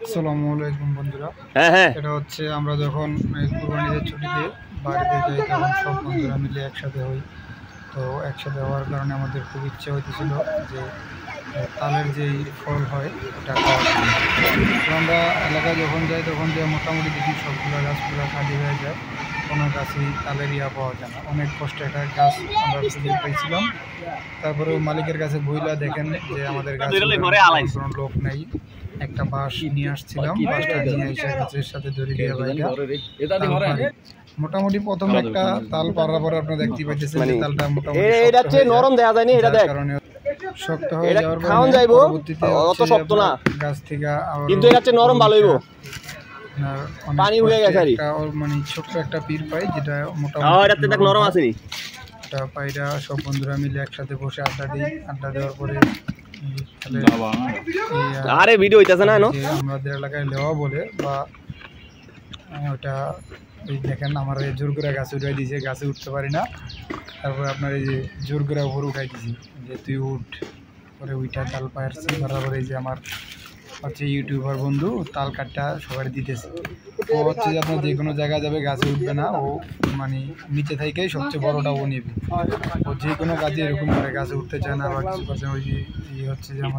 আসসালামু আলাইকুম বন্ধুরা। এটা হচ্ছে আমরা যখন কুরবানিদের ছুটিতে বাড়িতে যাই তখন সব বন্ধুরা মিলে একসাথে হই। তো একসাথে হওয়ার কারণে আমাদের খুব ইচ্ছা হইতেছিল যে তালের যেই ফল হয় ওটা খাওয়ার জন্য। তো আমরা এলাকায় যখন যাই তখন যে মোটামুটি দেখি সবগুলো গাছগুলো খালি হয়ে যায়, কোনো গাছই তালের পাওয়া যায় না। অনেক কষ্টে একটা গাছ আমরা খুঁজে পেয়েছিলাম। তারপরেও মালিকের কাছে বইলা দেখেন যে আমাদের গাছ কোনো লোক নেই। একটা বাঁশ নিয়ে আসছিলাম, বাঁশটা নিয়ে এসে গাছের সাথে ধরে দিয়ে মোটামুটি প্রথম একটা তাল পাড়ার পরে আপনারা দেখতে পাইতেছেন যে তালটা মোটামুটি নরম দেখা যায়নি, এটা দেখ কারণে শক্ত হয়ে যাওয়ার কারণে পরবর্তীতে অত শক্ত না গাছ থেকে কিন্তু এটা হচ্ছে নরম ভালো হইবো। পানি হয়ে গেছে আর মানে ছোট্ট একটা পীর পাই যেটা মোটামুটি নরম আসেনি। এটা পাইরা সব বন্ধুরা মিলে একসাথে বসে আড্ডা দিই। আড্ডা দেওয়ার পরে আরে ভিডিও হইতাছে না আমাদের এলাকায় লেওয়া বলে বা ওটা এই দেখেন আমার এই জোর করে গাছে উঠাই দিয়েছে, গাছে উঠতে পারি না। তারপরে আপনার এই যে জোর করে উপরে উঠাই দিয়েছি যে তুই উঠ, পরে উইটা তাল পায়েরছি। তারপরে এই যে আমার হচ্ছে ইউটিউবার বন্ধু তাল কাঠটা সবাই দিতেছে। ও হচ্ছে যে আপনার যে কোনো জায়গায় যাবে গাছে উঠবে না, ও মানে নিচে থেকেই সবচেয়ে বড়টা ও নেবে। ও যে কোনো কাজে এরকম করে গাছে উঠতে চায় না বা কিছু করছে। ওই যে হচ্ছে যে আমার